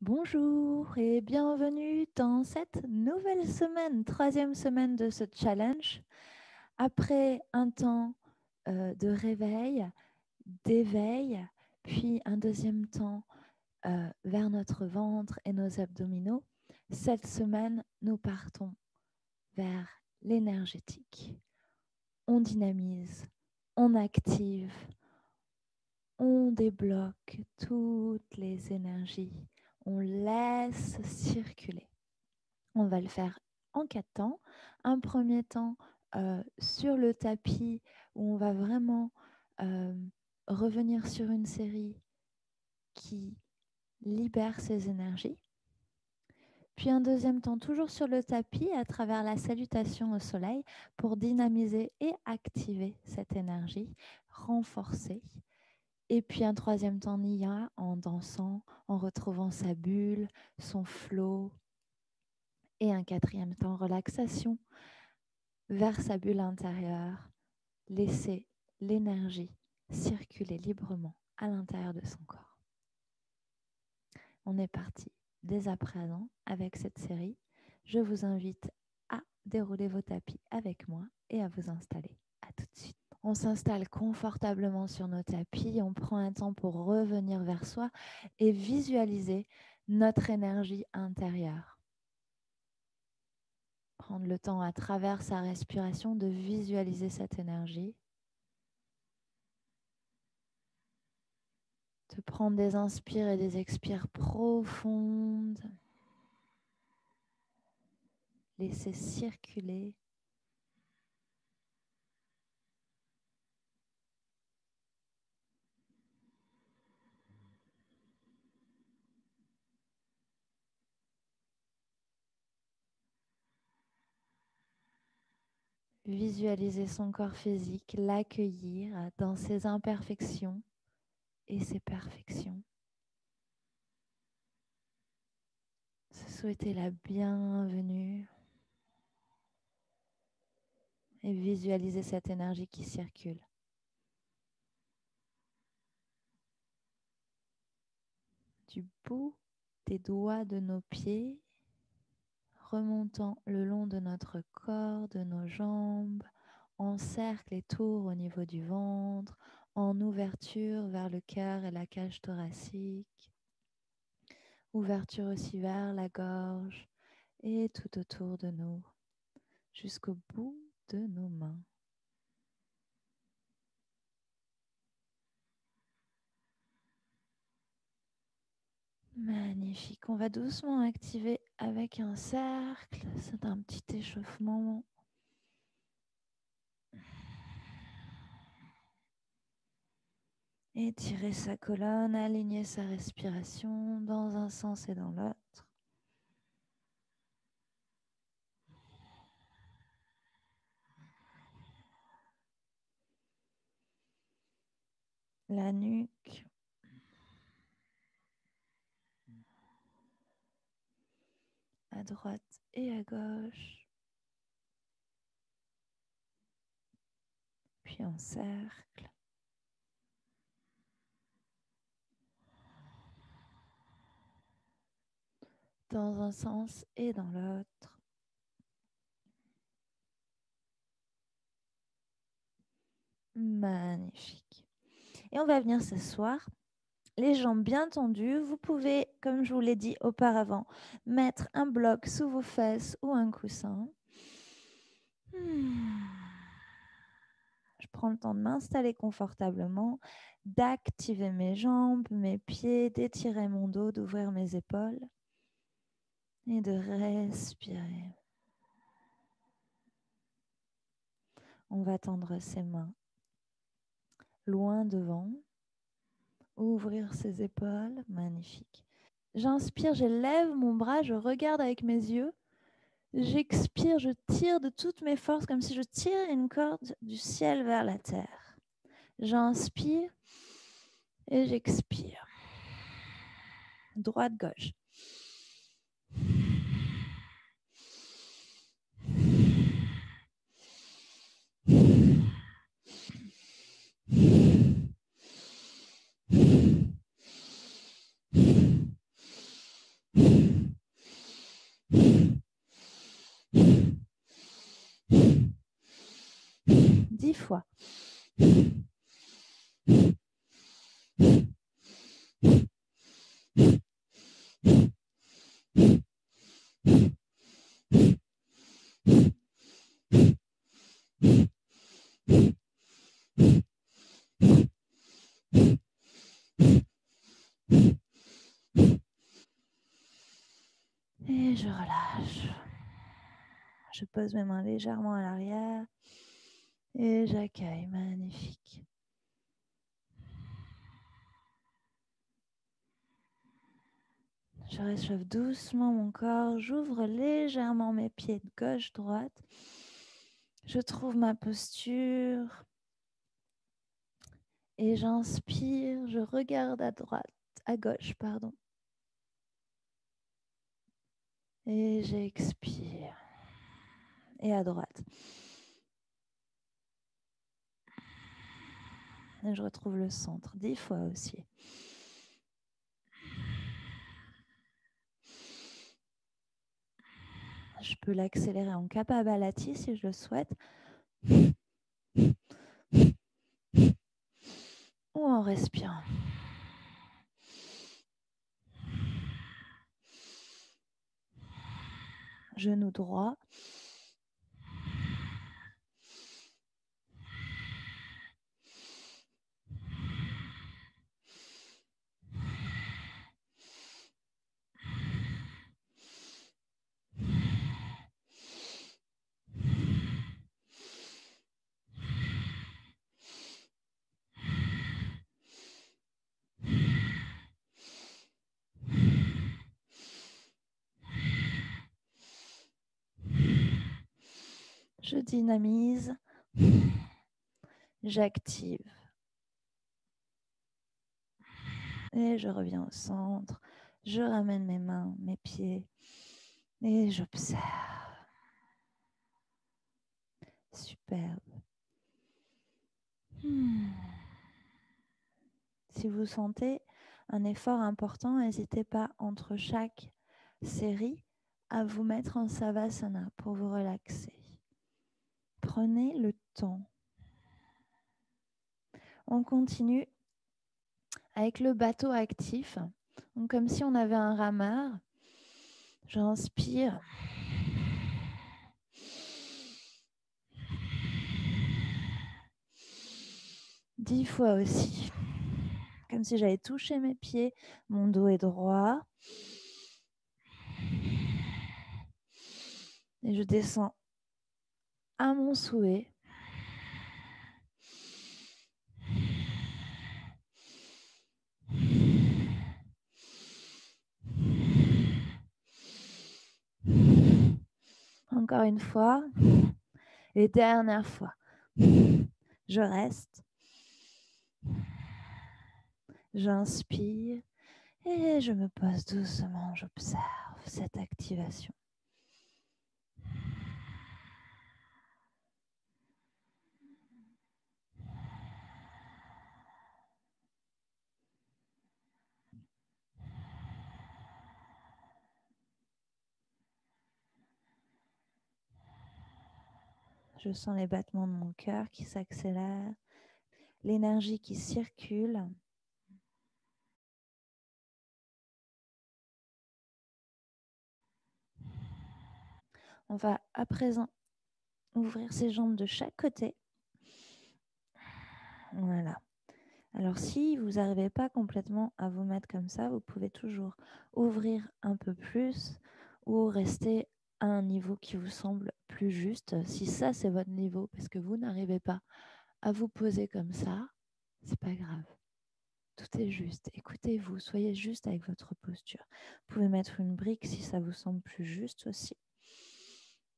Bonjour et bienvenue dans cette nouvelle semaine, troisième semaine de ce challenge. Après un temps de réveil, d'éveil, puis un deuxième temps vers notre ventre et nos abdominaux, cette semaine, nous partons vers l'énergétique. On dynamise, on active, on débloque toutes les énergies. On laisse circuler. On va le faire en 4 temps. Un premier temps sur le tapis où on va vraiment revenir sur une série qui libère ses énergies. Puis un deuxième temps toujours sur le tapis à travers la salutation au soleil pour dynamiser et activer cette énergie, renforcer. Et puis un troisième temps Nia en dansant, en retrouvant sa bulle, son flow. Et un quatrième temps relaxation vers sa bulle intérieure, laisser l'énergie circuler librement à l'intérieur de son corps. On est parti dès à présent avec cette série. Je vous invite à dérouler vos tapis avec moi et à vous installer. À tout de suite. On s'installe confortablement sur nos tapis, on prend un temps pour revenir vers soi et visualiser notre énergie intérieure. Prendre le temps à travers sa respiration de visualiser cette énergie. De prendre des inspires et des expires profondes. Laisser circuler. Visualiser son corps physique, l'accueillir dans ses imperfections et ses perfections. Se souhaiter la bienvenue et visualiser cette énergie qui circule. Du bout des doigts de nos pieds, remontant le long de notre corps, de nos jambes, en cercle et tour au niveau du ventre, en ouverture vers le cœur et la cage thoracique, ouverture aussi vers la gorge et tout autour de nous, jusqu'au bout de nos mains. Magnifique. On va doucement activer avec un cercle. C'est un petit échauffement. Étirer sa colonne, aligner sa respiration dans un sens et dans l'autre. La nuque. À droite et à gauche. Puis en cercle. Dans un sens et dans l'autre. Magnifique. Et on va venir s'asseoir. Les jambes bien tendues. Vous pouvez, comme je vous l'ai dit auparavant, mettre un bloc sous vos fesses ou un coussin. Je prends le temps de m'installer confortablement, d'activer mes jambes, mes pieds, d'étirer mon dos, d'ouvrir mes épaules et de respirer. On va tendre ses mains loin devant, ouvrir ses épaules, magnifique. J'inspire, je lève mon bras, je regarde avec mes yeux. J'expire, je tire de toutes mes forces comme si je tirais une corde du ciel vers la terre. J'inspire et j'expire. Droite, gauche. fois. Et je relâche. Je pose mes mains légèrement à l'arrière et j'accueille. Magnifique. Je réchauffe doucement mon corps. J'ouvre légèrement mes pieds de gauche-droite. Je trouve ma posture. Et j'inspire. Je regarde à droite, à gauche, pardon. Et j'expire. Et à droite. Et je retrouve le centre 10 fois aussi. Je peux l'accélérer en Kapalabhati si je le souhaite. Ou en respirant. Genou droit. Je dynamise. J'active. Et je reviens au centre. Je ramène mes mains, mes pieds. Et j'observe. Superbe. Si vous sentez un effort important, n'hésitez pas entre chaque série à vous mettre en Savasana pour vous relaxer. Prenez le temps. On continue avec le bateau actif. Donc, comme si on avait un rameur. J'inspire. Dix fois aussi. Comme si j'avais touché mes pieds. Mon dos est droit. Et je descends à mon souhait. Encore une fois. Et dernière fois. Je reste. J'inspire. Et je me pose doucement. J'observe cette activation. Je sens les battements de mon cœur qui s'accélèrent, l'énergie qui circule. On va à présent ouvrir ses jambes de chaque côté. Voilà. Alors si vous n'arrivez pas complètement à vous mettre comme ça, vous pouvez toujours ouvrir un peu plus ou rester à un niveau qui vous semble plus juste. Si ça, c'est votre niveau, parce que vous n'arrivez pas à vous poser comme ça, c'est pas grave. Tout est juste. Écoutez-vous, soyez juste avec votre posture. Vous pouvez mettre une brique si ça vous semble plus juste aussi.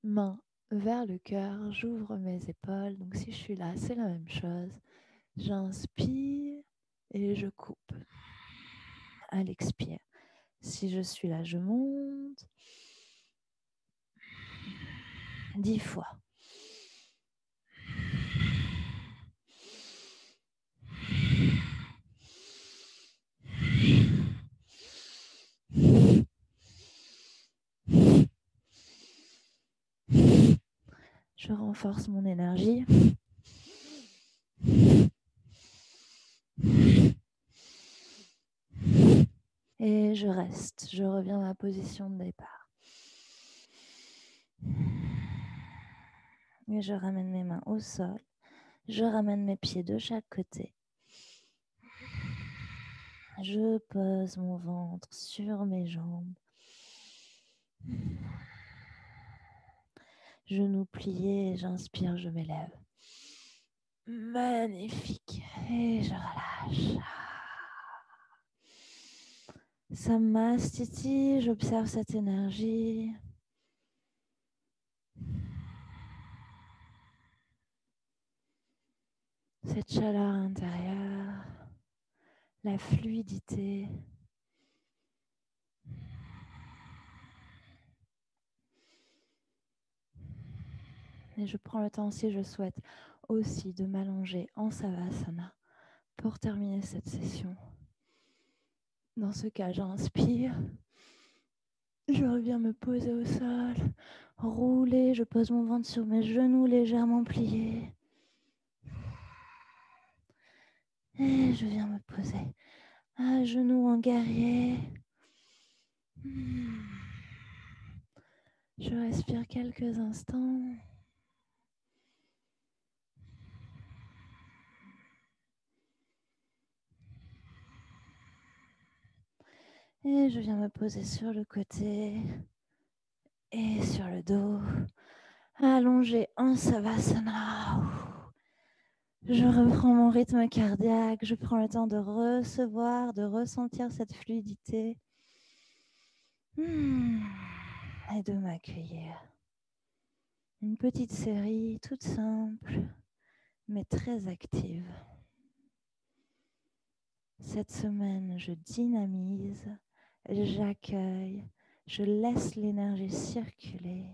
Main vers le cœur, j'ouvre mes épaules. Donc si je suis là, c'est la même chose. J'inspire et je coupe. À l'expire. Si je suis là, je monte. 10 fois. Je renforce mon énergie. Et je reste. Je reviens à ma position de départ. Et je ramène mes mains au sol. Je ramène mes pieds de chaque côté. Je pose mon ventre sur mes jambes. Genoux pliés, j'inspire, je m'élève. Magnifique. Et je relâche. Samastiti, j'observe cette énergie. Cette chaleur intérieure, la fluidité. Et je prends le temps, si je souhaite, aussi de m'allonger en Savasana pour terminer cette session. Dans ce cas, j'inspire. Je reviens me poser au sol, rouler. Je pose mon ventre sur mes genoux légèrement pliés. Et je viens me poser à genoux en guerrier. Je respire quelques instants. Et je viens me poser sur le côté et sur le dos, allongé en Savasana. Je reprends mon rythme cardiaque, je prends le temps de recevoir, de ressentir cette fluidité et de m'accueillir. Une petite série toute simple, mais très active. Cette semaine, je dynamise, j'accueille, je laisse l'énergie circuler.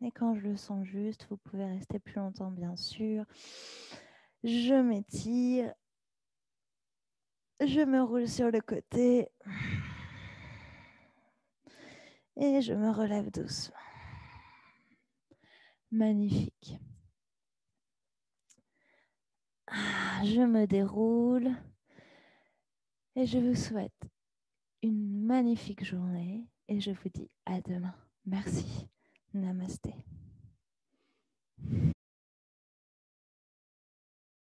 Et quand je le sens juste, vous pouvez rester plus longtemps, bien sûr. Je m'étire. Je me roule sur le côté. Et je me relève doucement. Magnifique. Je me déroule. Et je vous souhaite une magnifique journée. Et je vous dis à demain. Merci. Namasté.